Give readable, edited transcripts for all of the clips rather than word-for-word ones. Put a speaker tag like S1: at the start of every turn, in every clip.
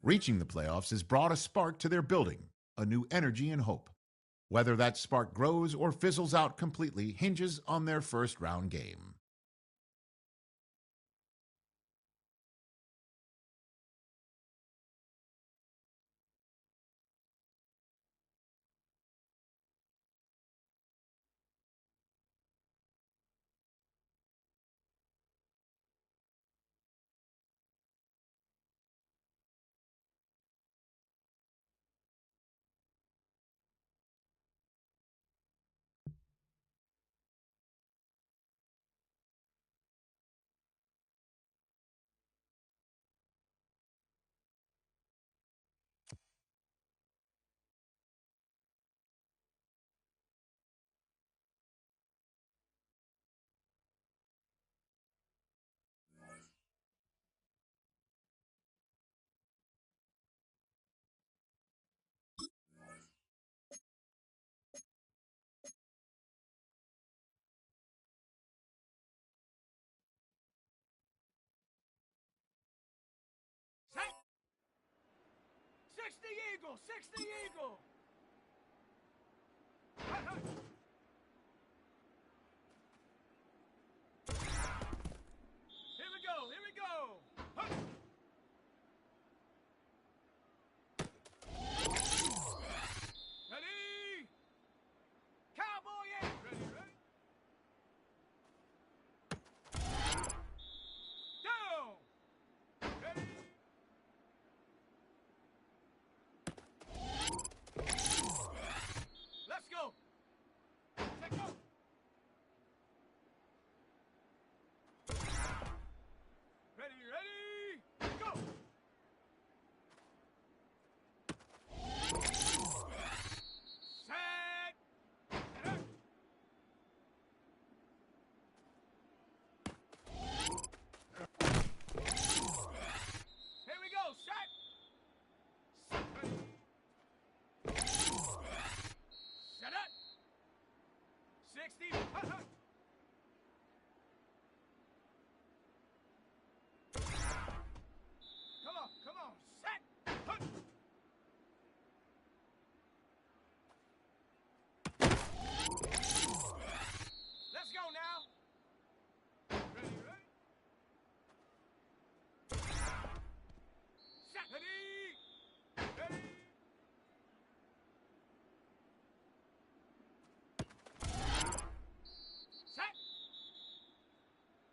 S1: Reaching the playoffs has brought a spark to their building, a new energy and hope. Whether that spark grows or fizzles out completely hinges on their first-round game.
S2: Set! 60 Eagle! 60 Eagle! Here we go! Here we go! Ready? Cowboy in! Ready, ready? Down! Ready? Let's go! Set, go! Ready, ready, go! Set! And out! Here we go, set! Ready. Set up! 60, Come on, set! Let's go now! Ready, ready? Set! Ready! Ready! Set!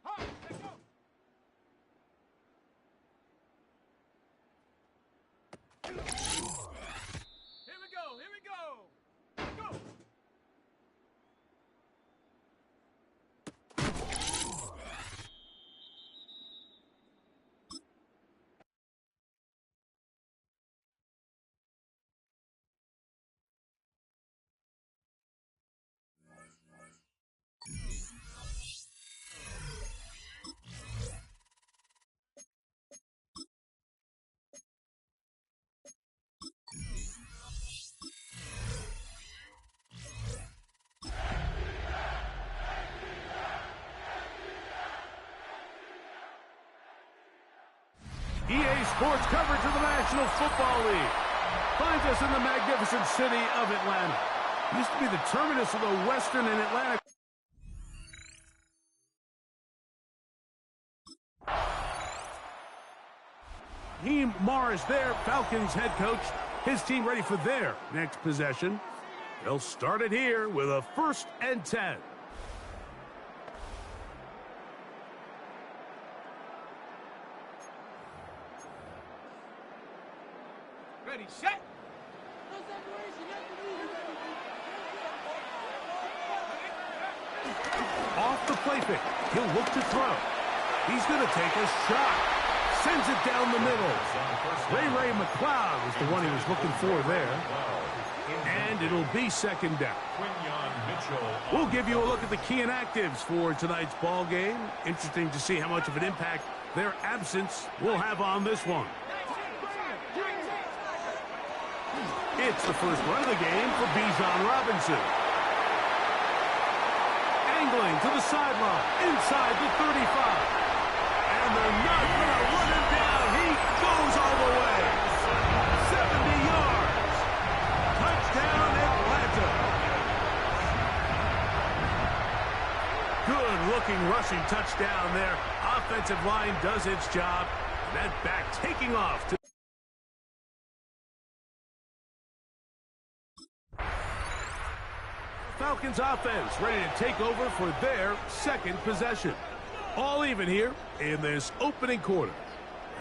S2: Hard, let's go! Here we go, here we go! Go!
S3: EA Sports coverage of the National Football League finds us in the magnificent city of Atlanta. Used to be the terminus of the Western and Atlantic. Raheem Morris there, Falcons head coach. His team ready for their next possession. They'll start it here with a 1st and 10.
S2: Ready, set!
S3: Off the play fake. He'll look to throw. He's going to take a shot. Sends it down the middle. Ray McLeod was the one he was looking for there. And it'll be 2nd down. We'll give you a look at the key inactives for tonight's ball game. Interesting to see how much of an impact their absence will have on this one. It's the first run of the game for Bijan Robinson. Angling to the sideline, inside the 35. And they're not going to run him down. He goes all the way. good-looking rushing touchdown there. Offensive line does its job. That back taking off. Falcons offense ready to take over for their second possession. All even here in this opening quarter.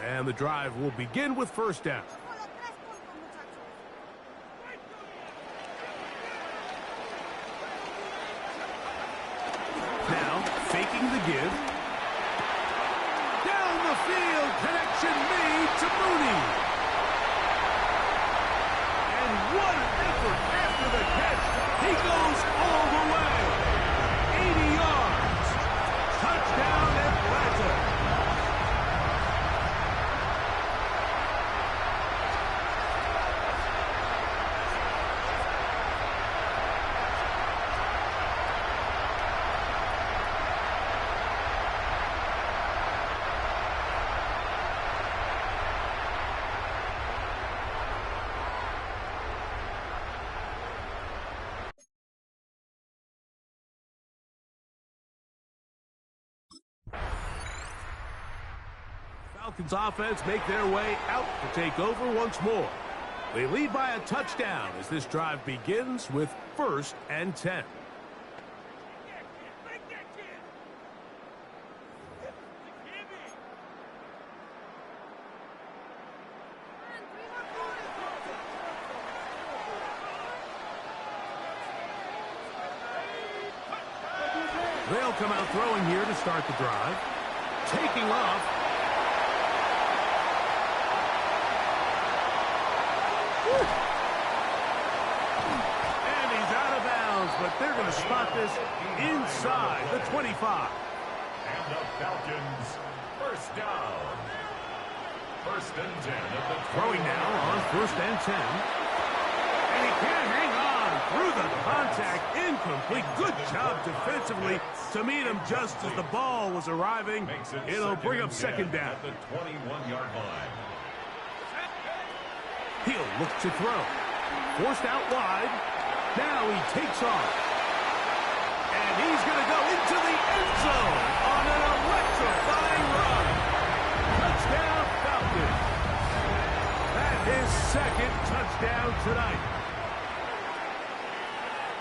S3: And the drive will begin with first down. Now, faking the give. Down the field, connection made to Mooney. And what an effort after the catch. He goes all the way. 80 yards. Touchdown, Atlanta. Falcons offense make their way out to take over once more. They lead by a touchdown as this drive begins with 1st and 10. They'll come out throwing here to start the drive. Taking off. And he's out of bounds, but they're going to spot this inside the 25.
S4: And the Falcons, first down. 1st and 10 at the
S3: throwing now on 1st and 10. And he can't hang on through the contact. Incomplete. Good job defensively to meet him just as the ball was arriving. It'll bring up 2nd down.
S4: At the 21-yard line.
S3: He'll look to throw. Forced out wide. Now he takes off. And he's going to go into the end zone on an electrifying run. Touchdown, Falcons. That is 2nd touchdown tonight.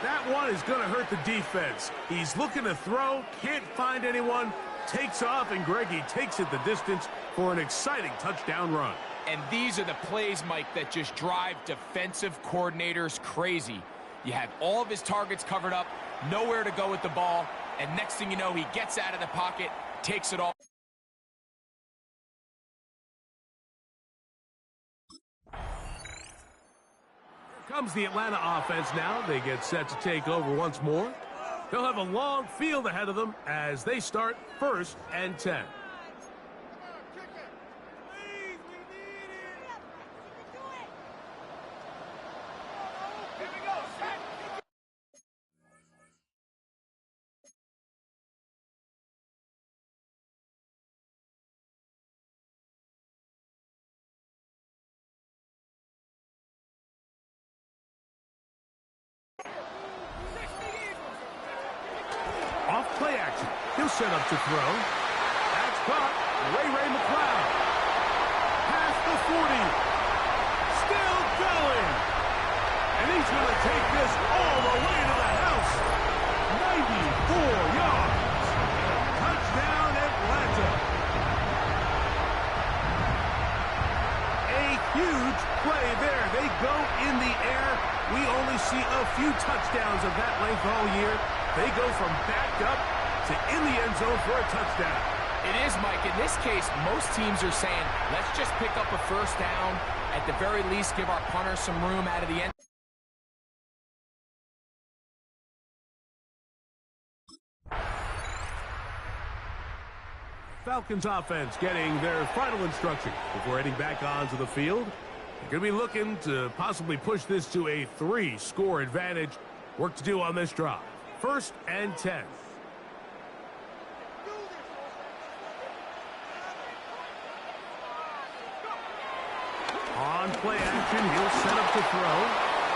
S3: That one is going to hurt the defense. He's looking to throw, can't find anyone, takes off, and Greggy takes it the distance for an exciting touchdown run.
S2: And these are the plays, Mike, that just drive defensive coordinators crazy. You have all of his targets covered up, nowhere to go with the ball, and next thing you know, he gets out of the pocket, takes it all.
S3: Here comes the Atlanta offense now. They get set to take over once more. They'll have a long field ahead of them as they start 1st and 10. Off play action. He'll set up to throw. That's caught. Ray McLeod. Past the 40. Still going. And he's going to take this all the way to the house. 94 yards. Touchdown, Atlanta. A huge play there. They go in the air. We only see a few touchdowns of that length all year. They go from backed up to in the end zone for a touchdown.
S2: It is, Mike. In this case, most teams are saying, let's just pick up a 1st down. At the very least, give our punter some room out of the end.
S3: Falcons offense getting their final instruction before heading back onto the field. They're going to be looking to possibly push this to a 3-score advantage. Work to do on this drive. 1st and 10. On play action, he'll set up to throw.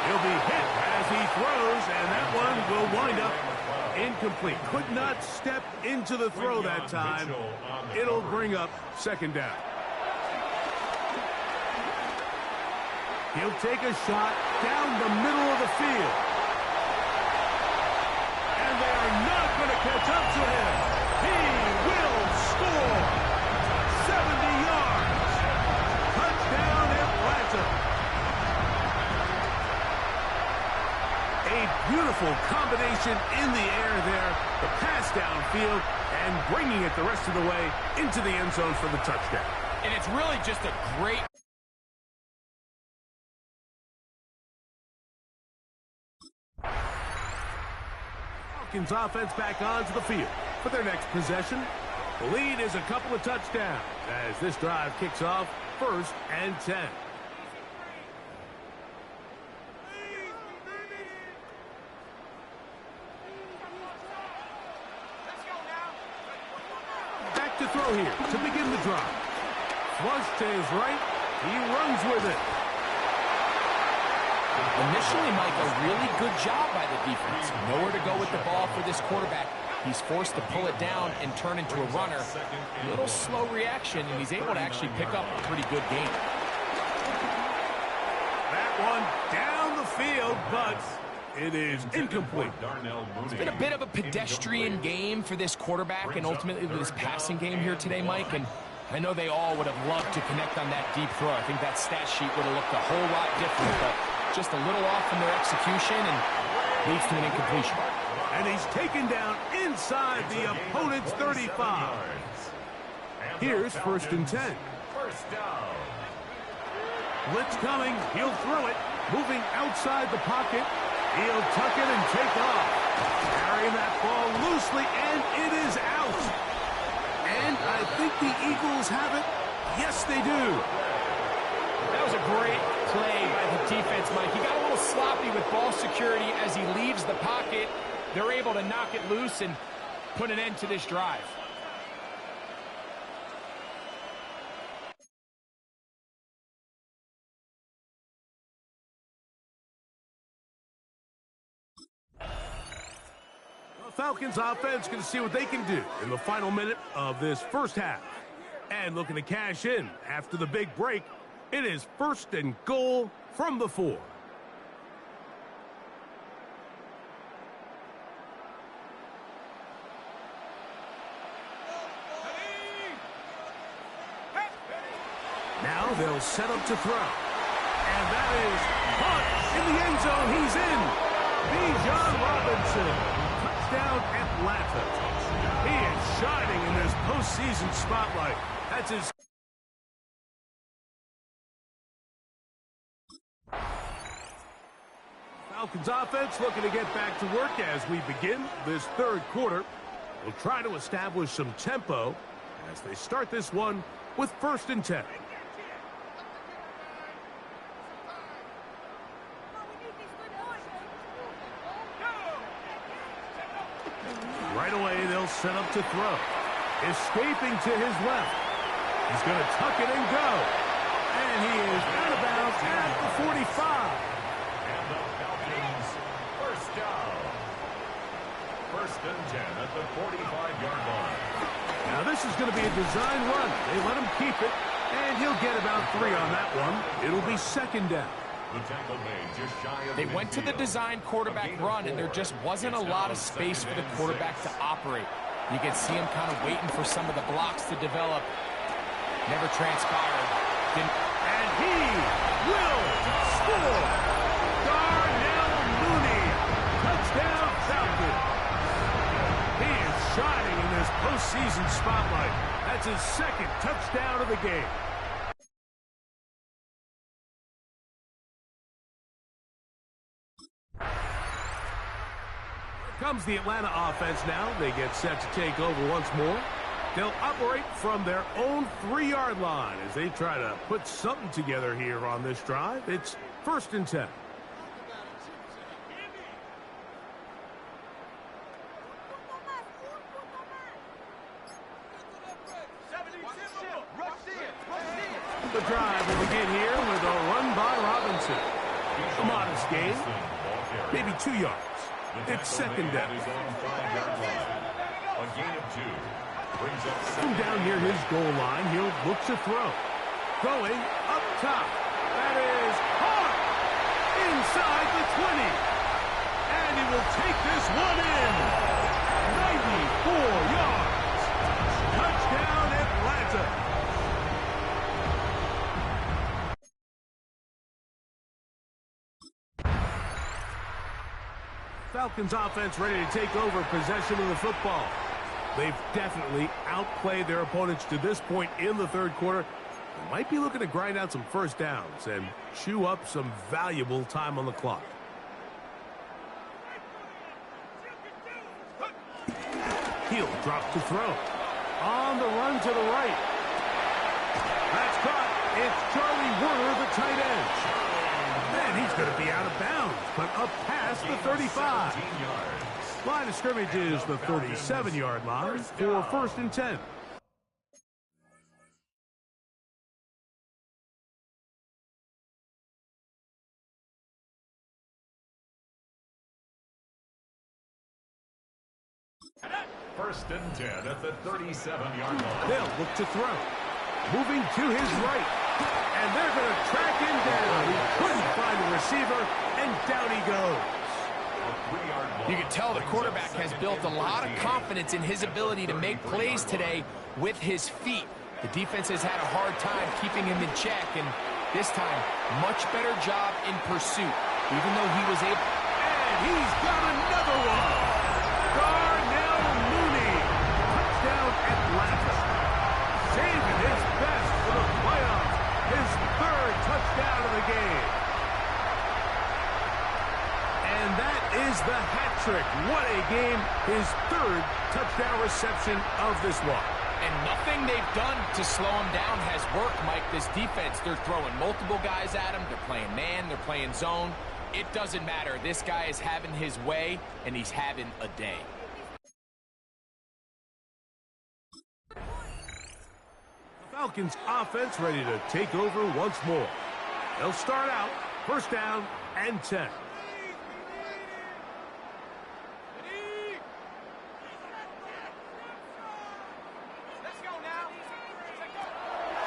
S3: He'll be hit as he throws, and that one will wind up Incomplete. Could not step into the throw that time. It'll bring up second down. He'll take a shot down the middle of the field. And they are not going to catch up to him. He will score. 70 yards. Touchdown Atlanta. A beautiful combination in the air there. The pass downfield and bringing it the rest of the way into the end zone for the touchdown.
S2: And it's really just a great...
S3: Falcons offense back onto the field for their next possession. The lead is a couple of touchdowns as this drive kicks off 1st and 10. Back to throw here to begin the drive. Flush to his right. He runs with it.
S2: Initially, Mike, a really good job by the defense. Nowhere to go with the ball for this quarterback. He's forced to pull it down and turn into a runner. A little slow reaction, and he's able to actually pick up a pretty good game.
S3: That one down the field, but it is incomplete.
S2: It's been a bit of a pedestrian game for this quarterback and ultimately this passing game here today, Mike. And I know they all would have loved to connect on that deep throw. I think that stat sheet would have looked a whole lot different, but just a little off from their execution and leads to an incompletion.
S3: And he's taken down inside the opponent's 35. Here's 1st and 10.
S4: First down.
S3: Blitz coming. He'll throw it. Moving outside the pocket. He'll tuck it and take off. Carrying that ball loosely, and it is out. And I think the Eagles have it. Yes, they do.
S2: That was a great play by the defense, Mike. He got a little sloppy with ball security as he leaves the pocket. They're able to knock it loose and put an end to this drive.
S3: The Falcons offense going to see what they can do in the final minute of this first half. And looking to cash in after the big break. It is 1st and goal from the 4. Now they'll set up to throw. And that is caught in the end zone. He's in. Bijan Robinson. Touchdown Atlanta. He is shining in this postseason spotlight. That's his... Falcons offense looking to get back to work as we begin this 3rd quarter. We'll try to establish some tempo as they start this one with 1st and 10. Right away, they'll set up to throw. Escaping to his left. He's going to tuck it and go. And he is out of bounds at the 45.
S4: And the Falcons, first down. 1st and 10 at the 45-yard line.
S3: Now this is going to be a design run. They let him keep it, and he'll get about 3 on that one. It'll be 2nd down.
S4: The tackle made just shy of
S2: They went to the design quarterback run, and there just wasn't a lot of space for the quarterback to operate. You can see him kind of waiting for some of the blocks to develop. Never transpired.
S3: And he will score. Darnell Mooney. Touchdown Falcons. He is shining in this postseason spotlight. That's his 2nd touchdown of the game. Comes the Atlanta offense now. They get set to take over once more. They'll operate from their own 3-yard line as they try to put something together here on this drive. It's 1st and 10. The drive will begin here with a run by Robinson. A modest gain, maybe 2 yards. It's second down.
S4: A gain of 2. Brings up
S3: From down near his goal line, he'll look to throw. Going up top. That is caught inside the 20. And he will take this one in. 94 yards. Touchdown, Atlanta. Falcons offense ready to take over possession of the football. They've definitely outplayed their opponents to this point in the third quarter. They might be looking to grind out some first downs and chew up some valuable time on the clock. He'll drop to throw. On the run to the right. That's caught. It's Charlie Werner, the tight end. And he's going to be out of bounds, but up past the 35. Line of scrimmage is the 37-yard line for first and 10.
S4: First and 10 at the 37-yard line.
S3: They'll look to throw. Moving to his right. And they're going to track him down. He couldn't find a receiver, and down he goes.
S2: You can tell the quarterback has built a lot of confidence in his ability to make plays today with his feet. The defense has had a hard time keeping him in check, and this time, much better job in pursuit, even though he was able...
S3: And he's got another one. Darnell Mooney. Touchdown, Atlanta. Saving his best for the playoffs. His third touchdown of the game. And that is the hat trick. What a game. His third touchdown reception of this one.
S2: And nothing they've done to slow him down has worked, Mike. This defense, they're throwing multiple guys at him. They're playing man. They're playing zone. It doesn't matter. This guy is having his way, and he's having a day.
S3: Falcons offense ready to take over once more. They'll start out first down and 10.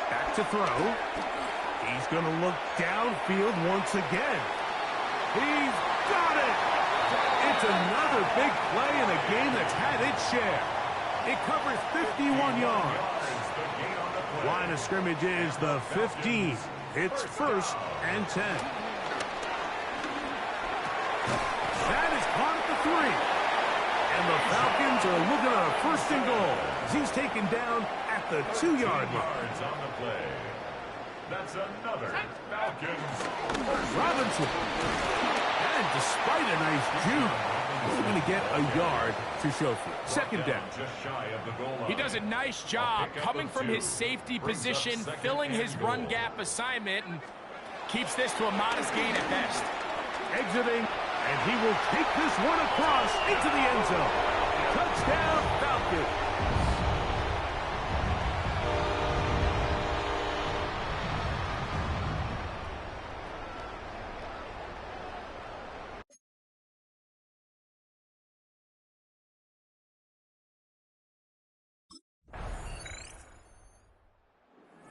S3: Back to throw. He's going to look downfield once again. He's got it! It's another big play in a game that's had its share. It covers 51 yards. Line of scrimmage is the 15. It's first and 10. That is caught at the 3. And the Falcons are looking at a first and goal as he's taken down at the 2-yard line.
S4: On the play. That's another Falcons.
S3: Robinson. And despite a nice juke, he's going to get a yard to show for it. Second down.
S4: Just shy of the goal line.
S2: He does a nice job coming from his safety position, filling his run gap assignment, and keeps this to a modest gain at best.
S3: Exiting, and he will take this one across into the end zone. Touchdown, Falcons.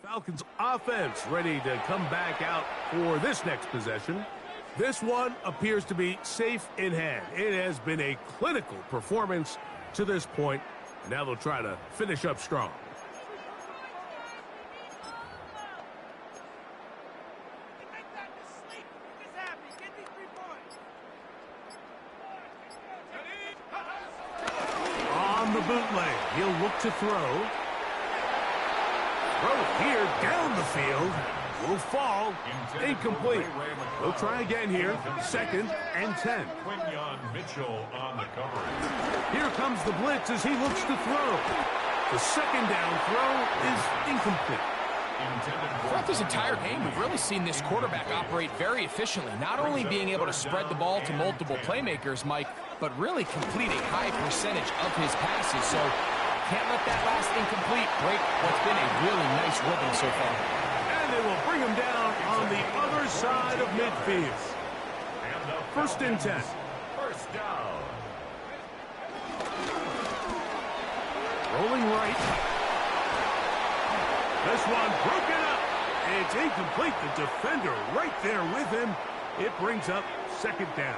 S3: Falcons offense ready to come back out for this next possession. This one appears to be safe in hand. It has been a clinical performance to this point. Now they'll try to finish up strong. On the bootleg, he'll look to throw. Throw here down the field. Will fall. Incomplete. We'll try again here. Second and 10.
S4: Quinyon Mitchell on the coverage.
S3: Here comes the blitz as he looks to throw. The second down throw is incomplete.
S2: Throughout this entire game, we've really seen this quarterback operate very efficiently, not only being able to spread the ball to multiple playmakers, Mike, but really complete a high percentage of his passes. So can't let that last incomplete break what's been a really nice rhythm so far.
S3: And they will bring him down on the other side of midfield. First and 10.
S4: First down.
S3: Rolling right. This one broken up. It's incomplete. The defender right there with him. It brings up second down.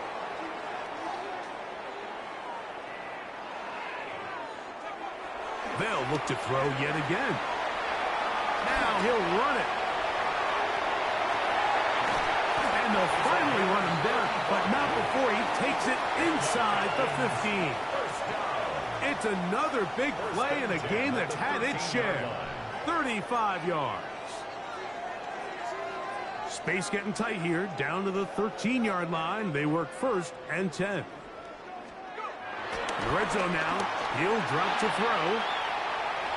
S3: They'll look to throw yet again. Now he'll run it. And they'll finally run him down, but not before he takes it inside the 15. It's another big play in a game that's had its share. 35 yards. Space getting tight here, down to the 13-yard line. They work first and 10. In the red zone now. He'll drop to throw.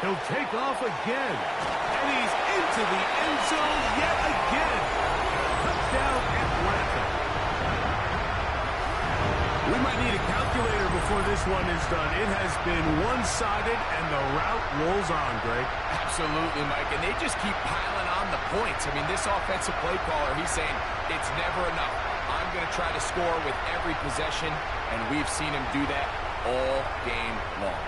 S3: He'll take off again. And he's into the end zone yet again. Touchdown, Atlanta. We might need a calculator before this one is done. It has been one-sided, and the route rolls on, Greg.
S2: Absolutely, Mike. And they just keep piling on the points. I mean, this offensive play caller, he's saying it's never enough. I'm going to try to score with every possession, and we've seen him do that all game long.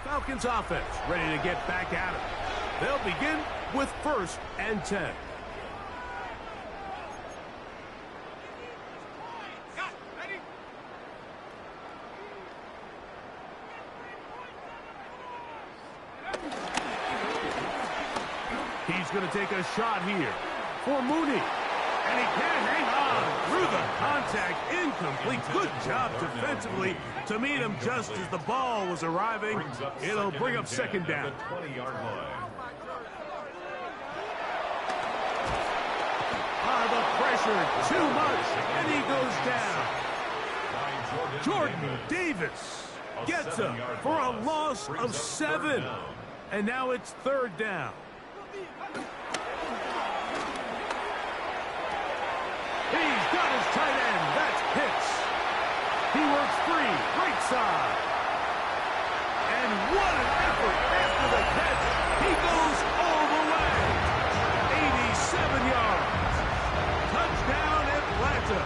S3: Falcons offense ready to get back at it. They'll begin with first and 10. He's going to take a shot here for Mooney. And he can't hang on through the contact. Incomplete. Good job defensively to meet him just as the ball was arriving. It'll bring up second down. The pressure too much, and he goes down. Jordan Davis gets him for a loss of 7. And now it's third down. He's got his tight end. That's Pitts. He works free, right side. And what an effort after the catch. He goes all the way. 87 yards. Touchdown, Atlanta.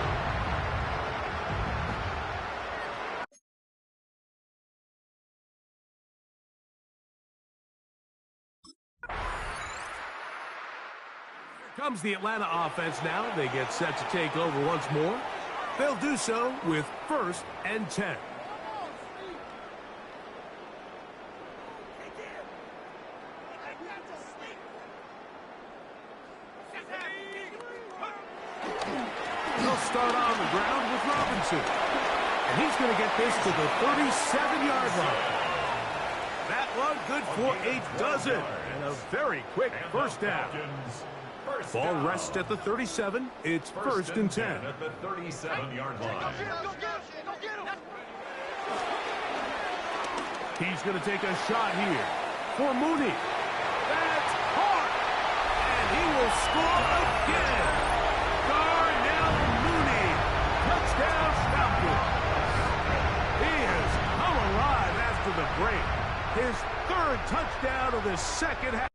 S3: Here comes the Atlanta offense now. They get set to take over once more. They'll do so with first and 10. They'll start on the ground with Robinson. And he's going to get this to the 37-yard line. That one good for a dozen. And a very quick first down. Ball rests at the 37. It's first and 10.
S4: At the 37-yard line.
S3: He's going to take a shot here for Mooney. That's hard. And he will score again. Darnell Mooney. Touchdown, Falcons. He has come alive after the break. His third touchdown of the second half.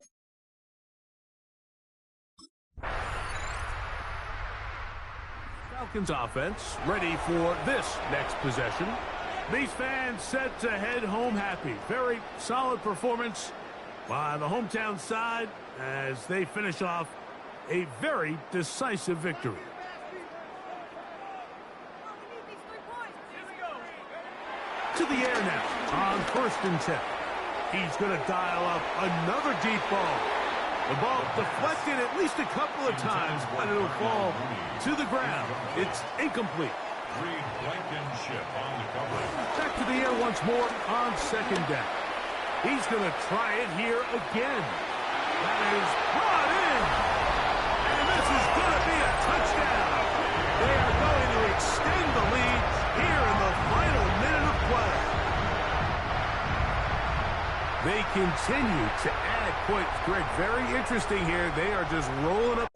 S3: Falcons offense ready for this next possession. These fans set to head home happy. Very solid performance by the hometown side as they finish off a very decisive victory. To the air now on first and 10. He's going to dial up another deep ball. The ball deflected at least a couple of times, but it'll fall to the ground. It's incomplete.
S4: Blankenship on the cover.
S3: Back to the air once more on second down. He's going to try it here again. That is brought in. And this is going to be a touchdown. They are going to extend the lead here in the final minute of play. They continue to add points. Greg, very interesting here. They are just rolling up.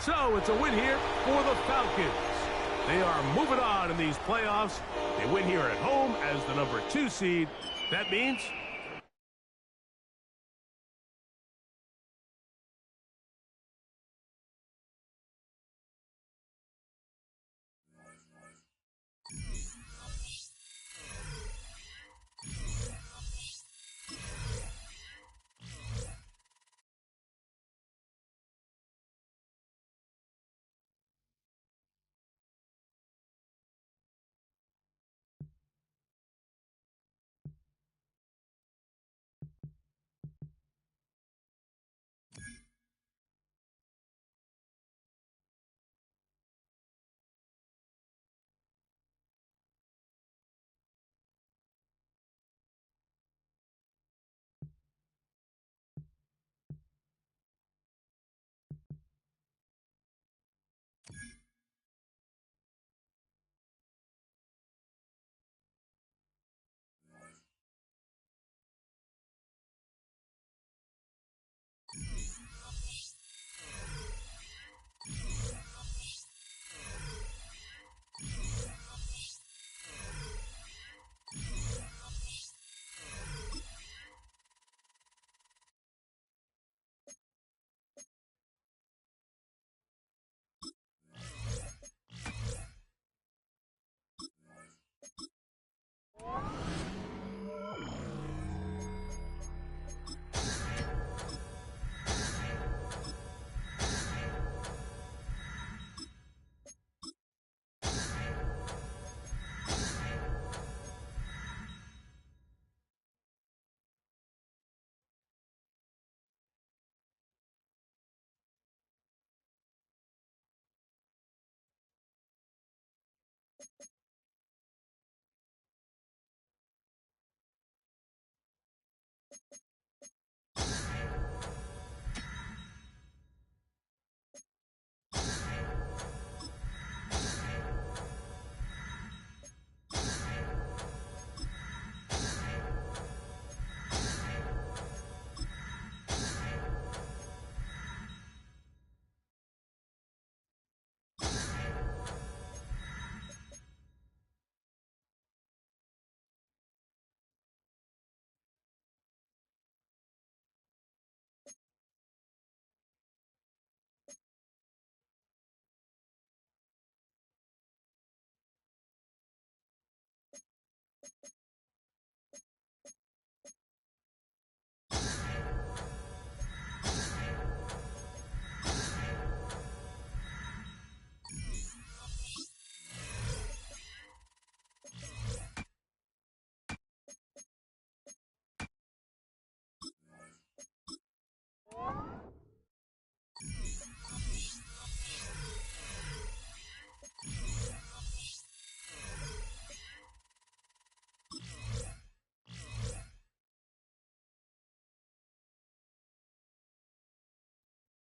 S3: So it's a win here for the Falcons. They are moving on in these playoffs. They win here at home as the number 2 seed. That means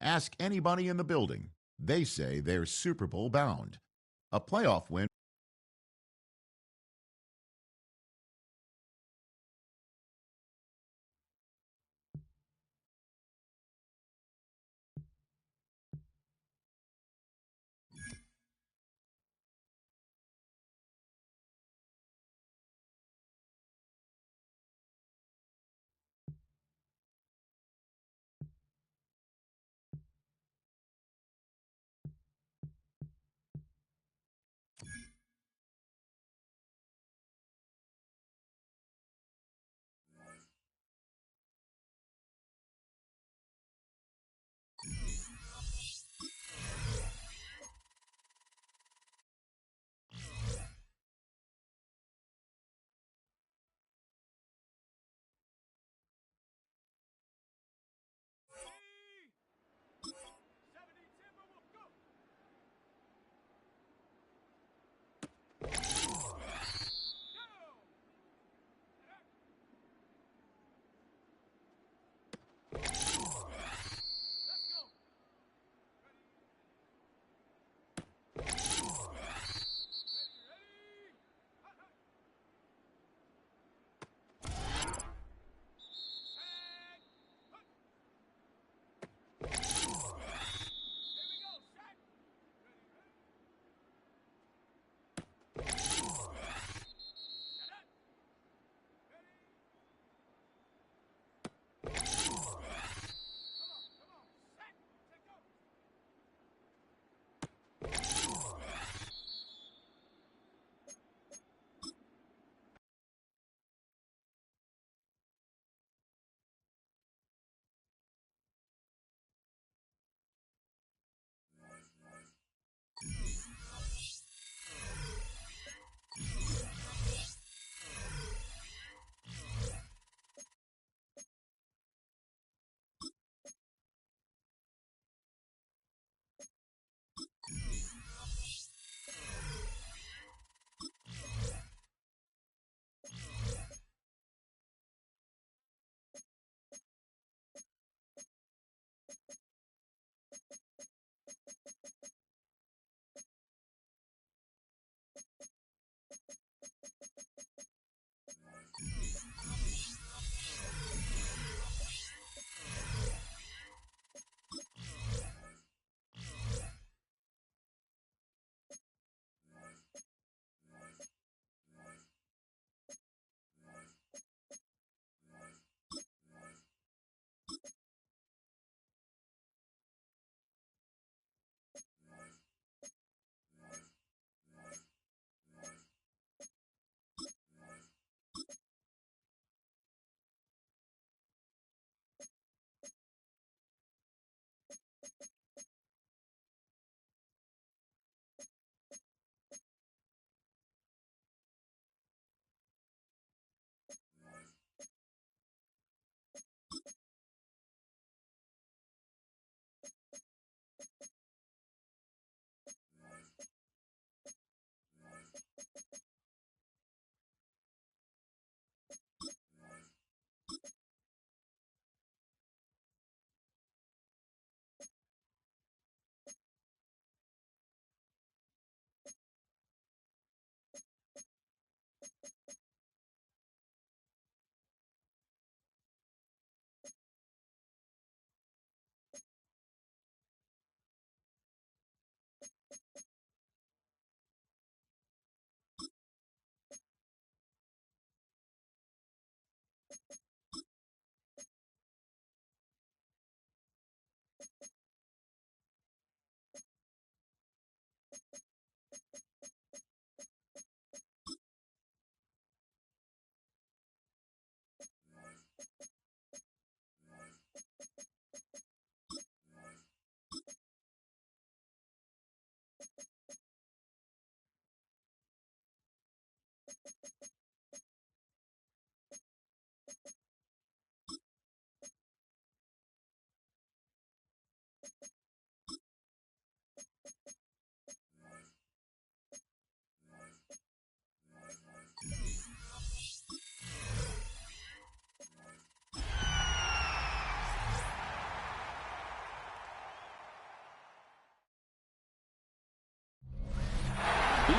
S1: Ask anybody in the building. They say they're Super Bowl bound. A playoff win.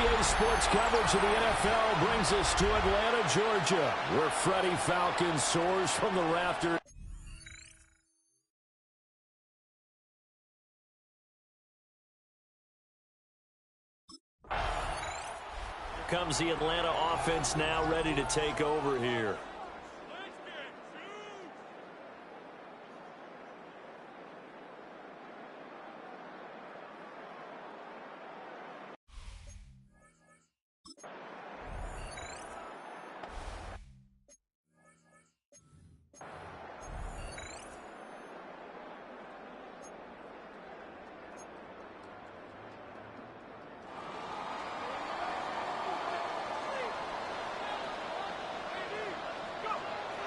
S5: CBS Sports coverage of the NFL brings us to Atlanta, Georgia, where Freddie Falcon soars from the rafters. Here comes the Atlanta offense now ready to take over here.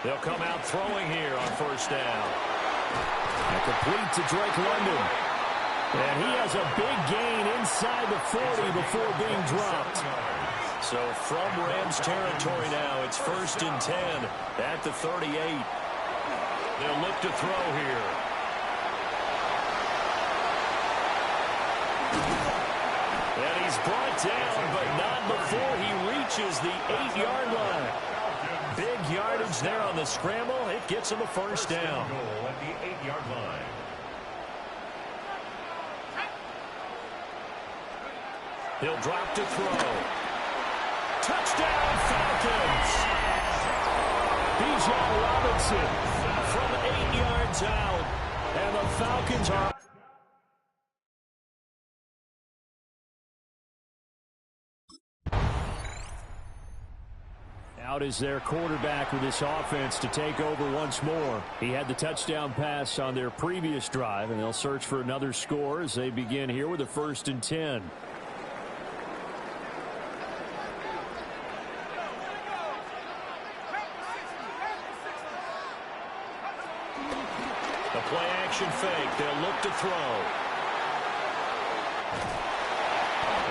S5: They'll come out throwing here on first down. And complete to Drake London. And he has a big gain inside the 40 before being dropped. So from Rams territory now, it's 1st and 10 at the 38. They'll look to throw here. And he's brought down, but not before he reaches the 8-yard line. Big yardage there on the scramble. It gets him a first down.
S4: Goal at the 8-yard line.
S5: He'll drop to throw. Touchdown, Falcons! Bijan Robinson from 8 yards out. And the Falcons are... out is their quarterback with this offense to take over once more. He had the touchdown pass on their previous drive, and they'll search for another score as they begin here with a 1st and 10. The play action fake. They'll look to throw.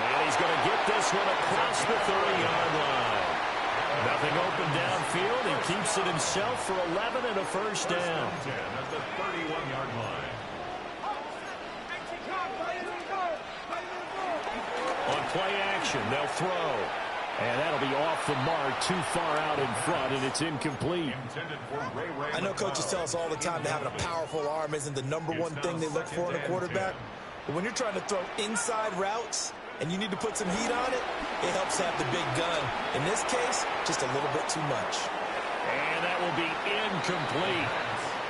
S5: And he's going to get this one across the 30-yard line. Nothing open downfield. He keeps it himself for 11 and a first down.
S4: At the 31-yard line.
S5: On play action, they'll throw. And that'll be off the mark, too far out in front, and it's incomplete.
S6: I know coaches tell us all the time that having a powerful arm isn't the #1 thing they look for in a quarterback. But when you're trying to throw inside routes and you need to put some heat on it, it helps have the big gun. In this case, just a little bit too much.
S5: And that will be incomplete.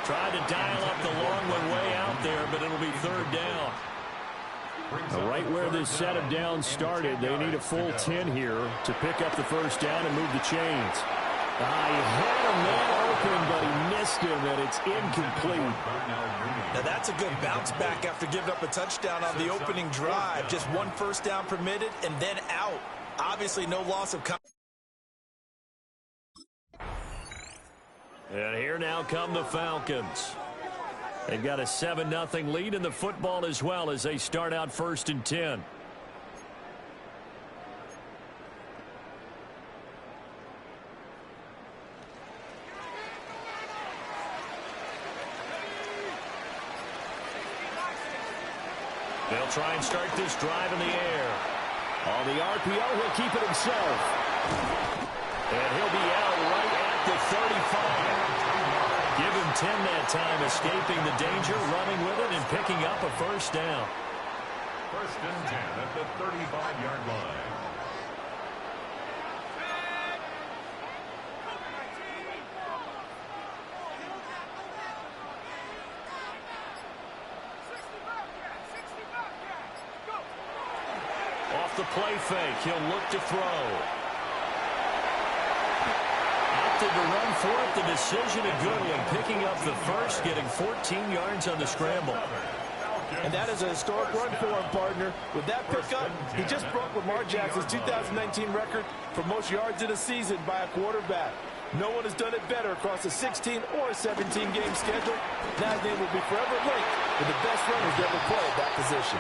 S5: Tried to dial up the long one way out there, but it'll be 3rd down. Right where this set of downs started, they need a full 10 here to pick up the first down and move the chains. He had a man open, but he missed him, and it's incomplete.
S6: Now that's a good bounce back after giving up a touchdown on the opening drive. Just 1 first down permitted and then out. Obviously no loss of confidence.
S5: And here now come the Falcons. They've got a 7-0 lead in the football as well as they start out 1st and 10. They'll try and start this drive in the air. On the RPO, he'll keep it himself. And he'll be out right at the 35. Give him 10 that time, escaping the danger, running with it, and picking up a first down.
S4: 1st and 10 at the 35-yard line.
S5: Off the play fake, he'll look to throw. Opted to run for it. The decision a good one. Picking up the first, getting 14 yards on the scramble.
S6: And that is a historic run for him, partner. With that pickup, he just broke Lamar Jackson's 2019 record for most yards in a season by a quarterback. No one has done it better across a 16 or a 17-game schedule. Now his name will be forever linked with the best runners to ever play at that position.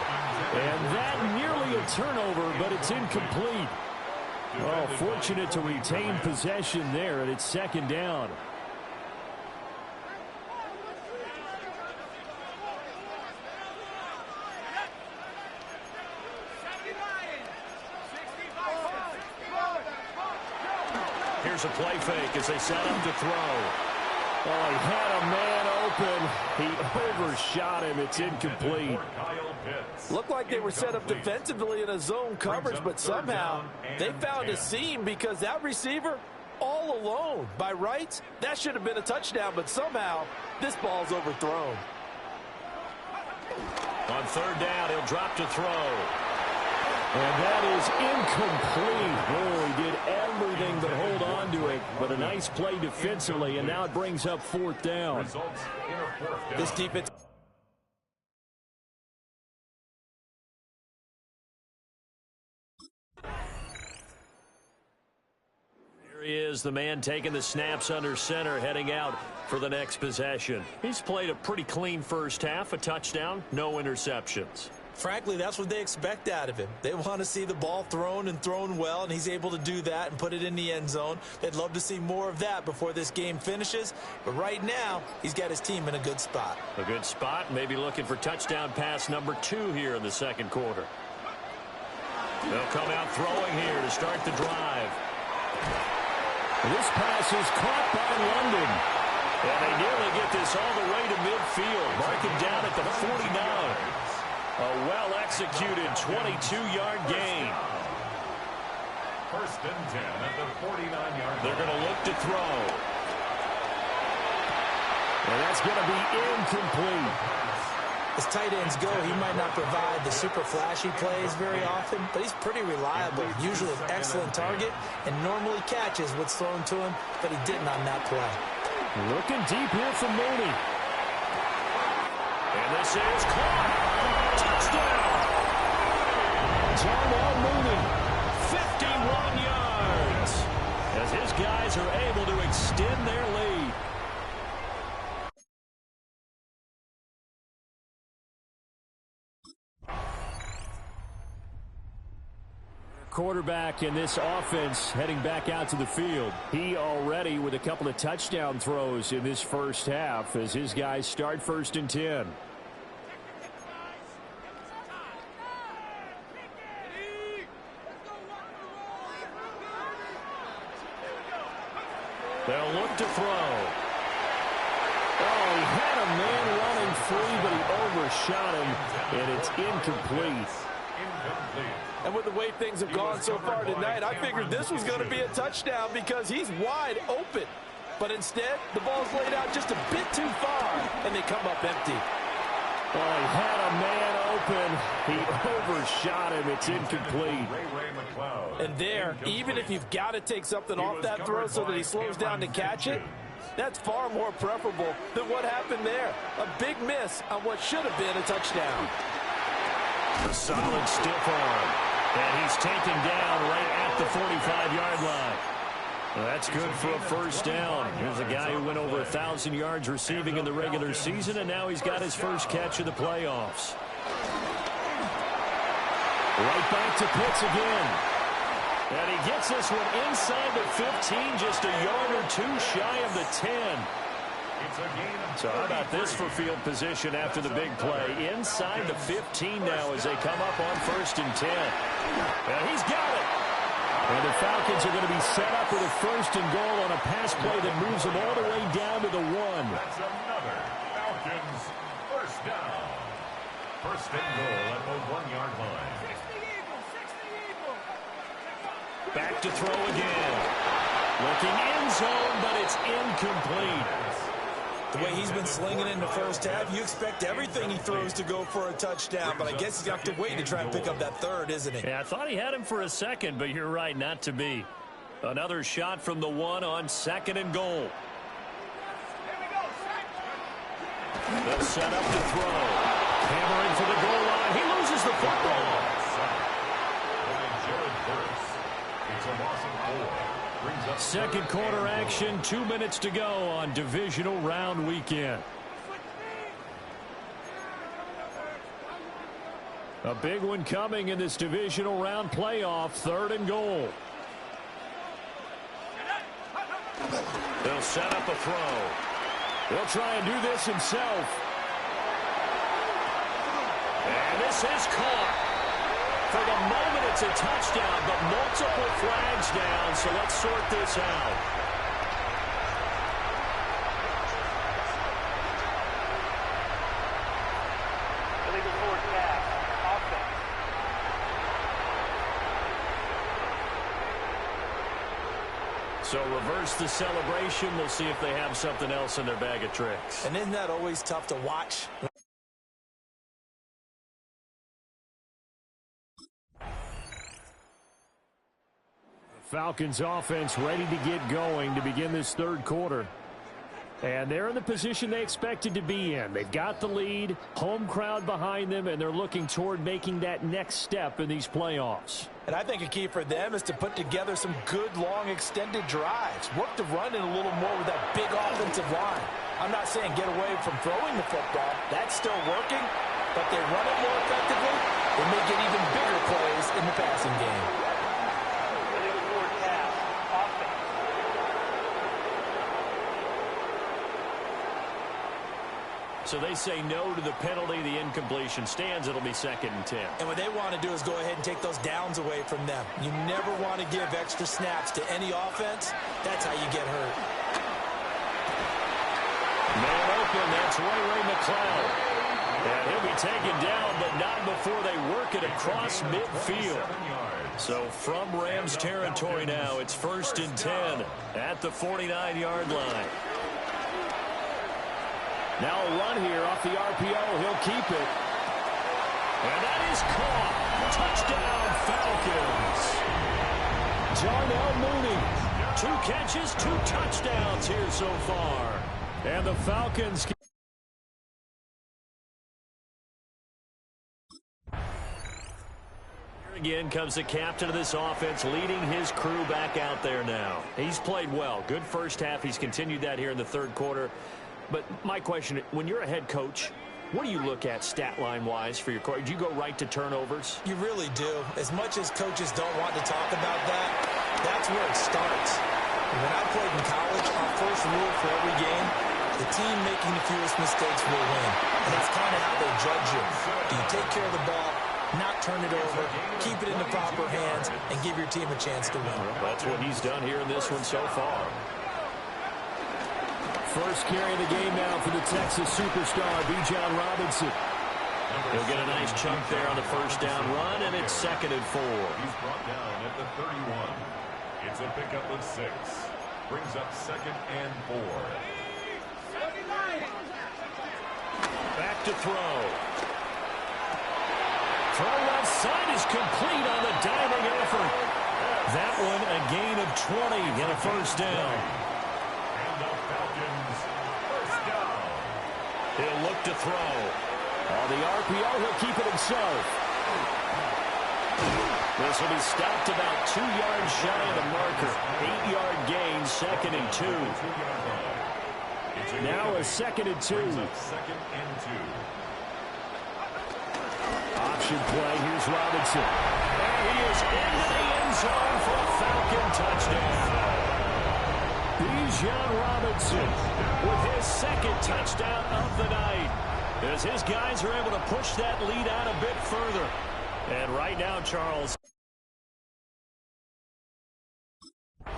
S5: And that nearly a turnover, but it's incomplete. Oh, fortunate to retain possession there, and it's 2nd down. here's a play fake as they set up to throw. Oh, he had a man open. He overshot him. It's incomplete.
S6: Looked like they were set up defensively in a zone coverage, but somehow they found a seam because that receiver all alone. By rights, that should have been a touchdown, but somehow this ball's overthrown.
S5: On third down, he'll drop to throw. And that is incomplete. Oh, he did everything but hold on to it. But a nice play defensively, and now it brings up fourth down.
S6: This defense...
S5: Here he is, the man taking the snaps under center, heading out for the next possession. He's played a pretty clean first half, a touchdown, no interceptions.
S6: Frankly, that's what they expect out of him. They want to see the ball thrown and thrown well, and he's able to do that and put it in the end zone. They'd love to see more of that before this game finishes. But right now, he's got his team in a good spot.
S5: A good spot, maybe looking for touchdown pass number 2 here in the second quarter. They'll come out throwing here to start the drive. This pass is caught by London. And they nearly get this all the way to midfield. Marking down at the 49. A well-executed 22-yard gain.
S4: First and 10 at the 49-yard line.
S5: They're going to look to throw. And that's going to be incomplete.
S6: As tight ends go, he might not provide the super flashy plays very often, but he's pretty reliable, usually an excellent target, and normally catches what's thrown to him, but he didn't on that play.
S5: Looking deep here for Mooney. And this is caught. Touchdown! Darnell Mooney, 51 yards, as his guys are able to extend their lead. Quarterback in this offense heading back out to the field. He already with a couple of touchdown throws in this first half as his guys start first and 10. They'll look to throw. Oh, he had a man running free, but he overshot him, and it's incomplete.
S6: And with the way things have gone so far tonight, I figured this was going to be a touchdown because he's wide open. But instead, the ball's laid out just a bit too far, and they come up empty.
S5: Oh, he had a man open. He overshot him. It's incomplete.
S6: And there, even if you've got to take something off that throw so that he slows down to catch it, that's far more preferable than what happened there. A big miss on what should have been a touchdown.
S5: A solid stiff arm. And he's taken down right at the 45-yard line. Well, that's good for a first down. Here's a guy who went over 1,000 yards receiving in the regular season, and now he's got his first catch of the playoffs. Right back to Pitts again. And he gets this one inside the 15, just a yard or two shy of the 10. So how about this for field position after the big play? Inside the 15 now as they come up on first and 10. And he's got it. And the Falcons are going to be set up with a first and goal on a pass play that moves them all the way down to the 1.
S4: That's another Falcons first down. First and goal at the 1-yard line.
S5: Back to throw again. Looking end zone, but it's incomplete.
S6: The way he's been slinging in the first half, you expect everything he throws to go for a touchdown, but I guess he's got to wait to try and pick up that third, isn't he?
S5: Yeah, I thought he had him for a second, but you're right, not to be. Another shot from the 1 on second and goal. They'll set up to throw. Hammering for the goal line. He loses the football.
S4: It's a loss of 4.
S5: Second quarter action, 2 minutes to go on divisional round weekend. A big one coming in this divisional round playoff, third and goal. They'll set up a throw. He'll try and do this himself. And this is caught. For the moment, it's a touchdown, but multiple flags down, so let's sort this out.
S7: Illegal forward pass. Offense.
S5: So reverse the celebration. We'll see if they have something else in their bag of tricks.
S6: And isn't that always tough to watch?
S5: Falcons offense ready to get going to begin this third quarter. And they're in the position they expected to be in. They've got the lead, home crowd behind them, and they're looking toward making that next step in these playoffs.
S6: And I think a key for them is to put together some good, long, extended drives. Work the run in a little more with that big offensive line. I'm not saying get away from throwing the football. That's still working. But they run it more effectively, they may get even bigger plays in the passing game.
S7: Illegal forward pass. Offense.
S5: So they say no to the penalty. The incompletion stands. It'll be 2nd and 10.
S6: And what they want to do is go ahead and take those downs away from them. You never want to give extra snaps to any offense. That's how you get hurt.
S5: Man open, that's Ray McCloud. And he'll be taken down, but not before they work it across midfield. So from Rams territory now, it's 1st and 10 at the 49-yard line. Now a run here off the RPO. He'll keep it. And that is caught. Touchdown, Falcons. Darnell Mooney. 2 catches, 2 touchdowns here so far. And the Falcons. Here again comes the captain of this offense, leading his crew back out there now. He's played well. Good first half. He's continued that here in the third quarter. But my question, when you're a head coach, what do you look at stat line-wise for your coach? Do you go right to turnovers?
S6: You really do. As much as coaches don't want to talk about that, that's where it starts. When I played in college, our first rule for every game, the team making the fewest mistakes will win. And that's kind of how they judge you. Do you take care of the ball, not turn it over, keep it in the proper hands, and give your team a chance to win?
S5: That's what he's done here in this one so far. First carry of the game now for the Texas superstar, Bijan Robinson. He'll get a nice chunk there on the first down run, and it's 2nd and 4.
S4: He's brought down at the 31. It's a pickup of 6. Brings up 2nd and 4.
S5: Back to throw. Throw left side is complete on the diving effort. That one a gain of 20 and a first down. He'll look to throw. On the RPO, he'll keep it himself. This will be stopped about 2 yards shy of the marker. 8-yard gain, 2nd and 2. Now a 2nd and 2. Option play, here's Robinson. And he is into the end zone for a Falcon touchdown. Bijan Robinson with his 2nd touchdown of the night, as his guys are able to push that lead out a bit further. And right now, Charles. Now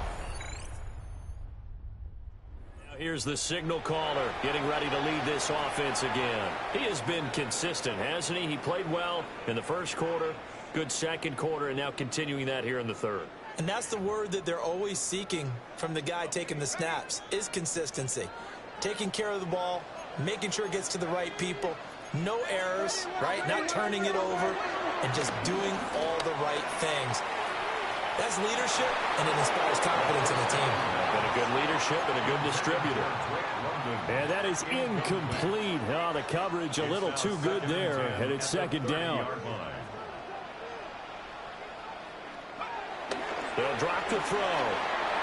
S5: here's the signal caller getting ready to lead this offense again. He has been consistent, hasn't he? He played well in the first quarter, good second quarter, and now continuing that here in the third.
S6: And that's the word that they're always seeking from the guy taking the snaps, is consistency. Taking care of the ball, making sure it gets to the right people, no errors, right? Not turning it over, and just doing all the right things. That's leadership, and it inspires confidence in the team.
S5: Been a good leadership and a good distributor. And that is incomplete. Oh, the coverage a little too good there, and it's 2nd down. They'll drop the throw.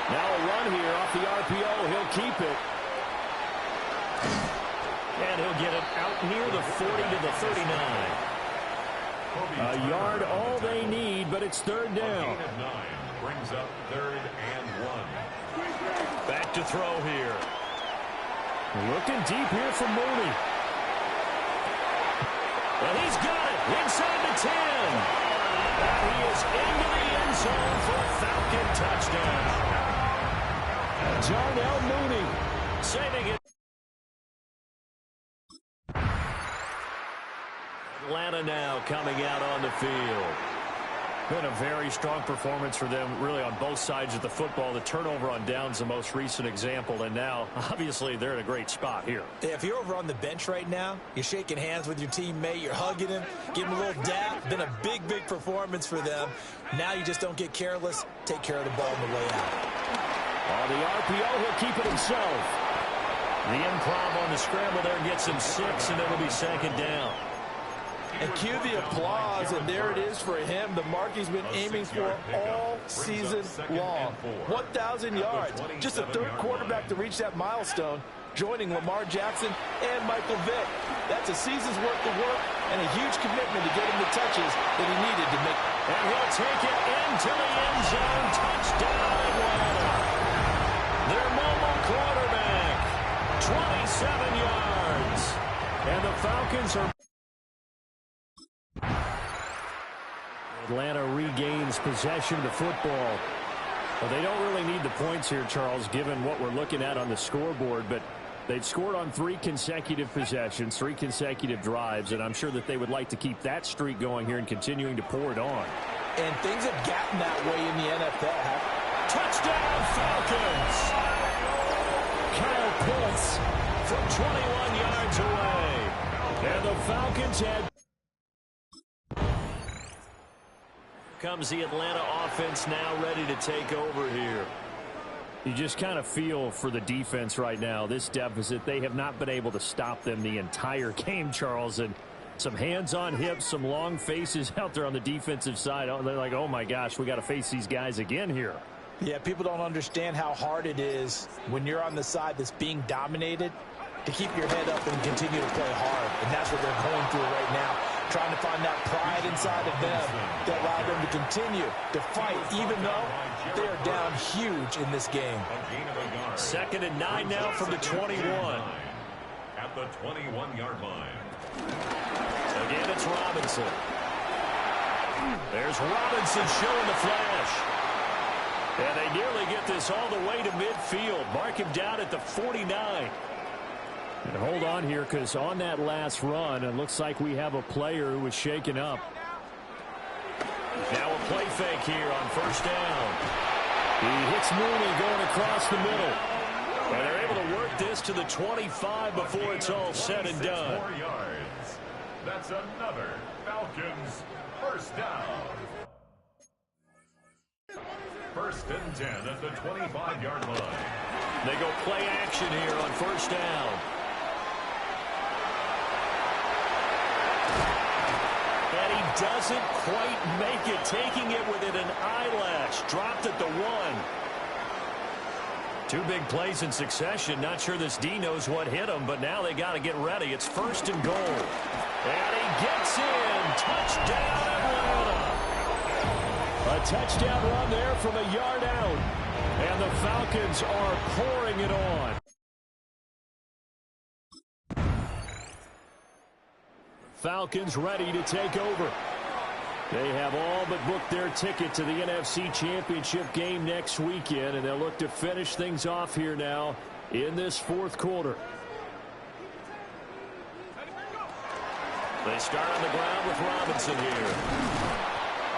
S5: Now a run here off the RPO. He'll keep it. And he'll get it out near the 40 to the 39. A yard all they need, but it's 3rd down.
S4: Brings up 3rd and 1.
S5: Back to throw here. Looking deep here for Mooney. And he's got it inside the 10. And he is into the end zone for a Falcon touchdown. Darnell Mooney saving it. Atlanta now coming out on the field. Been a very strong performance for them, really, on both sides of the football. The turnover on downs, the most recent example, and now, obviously, they're in a great spot here.
S6: Yeah, if you're over on the bench right now, you're shaking hands with your teammate, you're hugging him, giving him a little dap. Been a big, big performance for them. Now you just don't get careless. Take care of the ball on the way out.
S5: On the RPO, he'll keep it himself. The improv on the scramble there gets him 6, and it'll be second down.
S6: And cue the applause, and there it is for him, the mark he's been aiming for all season long. 1,000 yards. Just a third quarterback to reach that milestone, joining Lamar Jackson and Michael Vick. That's a season's worth of work and a huge commitment to get him the touches that he needed to make.
S5: And he'll take it into the end zone. Touchdown, Atlanta. Their mobile quarterback, 27 yards. And the Falcons are... Atlanta regains possession of the football. Well, they don't really need the points here, Charles, given what we're looking at on the scoreboard, but they've scored on 3 consecutive possessions, 3 consecutive drives, and I'm sure that they would like to keep that streak going here and continuing to pour it on.
S6: And things have gotten that way in the NFL.
S5: Touchdown, Falcons! Kyle Pitts from 21 yards away. And the Falcons had... Comes the Atlanta offense now ready to take over here. You just kind of feel for the defense right now, this deficit. They have not been able to stop them the entire game, Charles. And some hands on hips, some long faces out there on the defensive side. They're like, oh, my gosh, we got to face these guys again here.
S6: Yeah, people don't understand how hard it is when you're on the side that's being dominated to keep your head up and continue to play hard. And that's what they're going through right now. Trying to find that pride inside of them that allow them to continue to fight, even though they are down huge in this game.
S5: 2nd and 9 now from the 21.
S4: At the 21-yard line.
S5: Again, it's Robinson. There's Robinson showing the flash. And they nearly get this all the way to midfield. Mark him down at the 49. And hold on here, because on that last run, it looks like we have a player who was shaken up. Now a play fake here on first down. He hits Mooney going across the middle. And they're able to work this to the 25 before it's all said and done.
S4: 4 yards. That's another Falcons first down. 1st and 10 at the 25-yard line.
S5: They go play action here on first down. And he doesn't quite make it, taking it within an eyelash. Dropped at the 1. 2 big plays in succession. Not sure this D knows what hit him, but now they got to get ready. It's 1st and goal. And he gets in. Touchdown, Atlanta. A touchdown run there from a yard out. And the Falcons are pouring it on. Falcons ready to take over. They have all but booked their ticket to the NFC Championship game next weekend, and they'll look to finish things off here now in this 4th quarter. They start on the ground with Robinson here.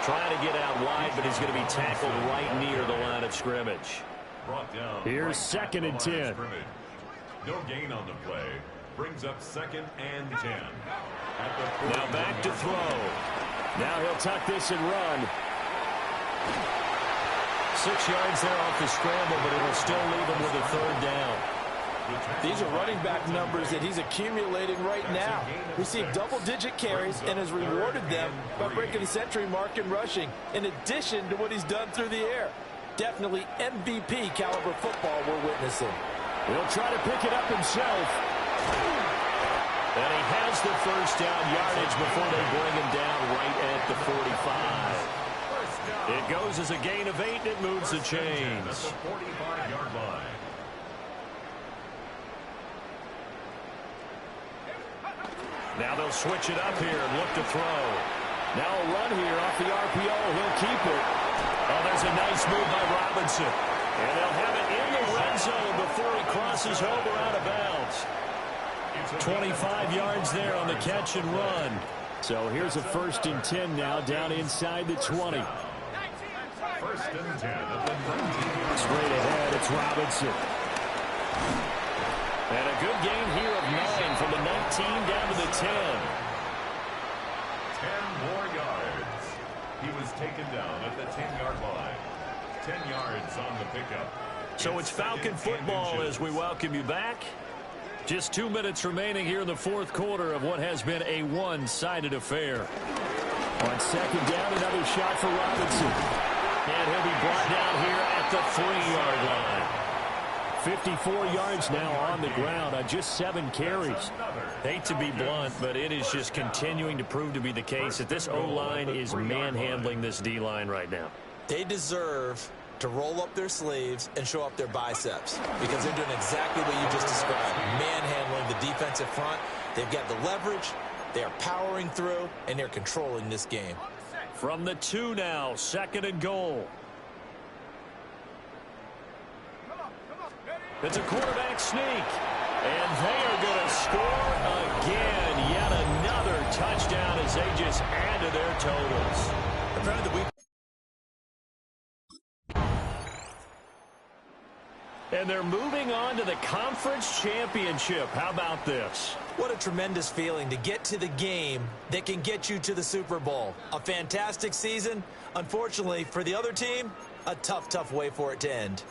S5: Trying to get out wide, but he's going to be tackled right near the line of scrimmage. Here's 2nd and 10.
S4: No gain on the play. Brings up 2nd and 10.
S5: Now back to throw. Now he'll tuck this and run. 6 yards there off the scramble, but it'll still leave him with a 3rd down.
S6: These are running back numbers that he's accumulating right now. Received double-digit carries and has rewarded them by breaking the century mark in rushing, in addition to what he's done through the air. Definitely MVP caliber football we're witnessing.
S5: He'll try to pick it up himself. And he has the 1st down yardage before they bring him down right at the 45. It goes as a gain of 8, and it moves the chains.
S4: 45-yard line.
S5: Now they'll switch it up here and look to throw. Now a run here off the RPO. He'll keep it. Oh, there's a nice move by Robinson. And they'll have it in the red zone before he crosses over out of bounds. 25 yards there on the catch and run. So here's a 1st and 10 now down inside the 20.
S4: 1st and 10 at the 19.
S5: Straight ahead, it's Robinson. And a good gain here of 9 from the 19 down to the 10.
S4: 10 more yards. He was taken down at the 10-yard line. 10 yards on the pickup.
S5: So it's Falcon football as we welcome you back. Just 2 minutes remaining here in the 4th quarter of what has been a one-sided affair. On 2nd down, another shot for Robinson. And he'll be brought down here at the 3-yard line. 54 yards now on the ground on just 7 carries. Hate to be blunt, but it is just continuing to prove to be the case that this O-line is manhandling this D-line right now.
S6: They deserve to roll up their sleeves and show up their biceps because they're doing exactly what you just described, manhandling the defensive front. They've got the leverage, they're powering through, and they're controlling this game.
S5: From the 2 now, 2nd and goal. It's a quarterback sneak, and they are going to score again. Yet another touchdown as they just add to their totals. And they're moving on to the conference championship. How about this?
S6: What a tremendous feeling to get to the game that can get you to the Super Bowl. A fantastic season. Unfortunately, for the other team, a tough way for it to end.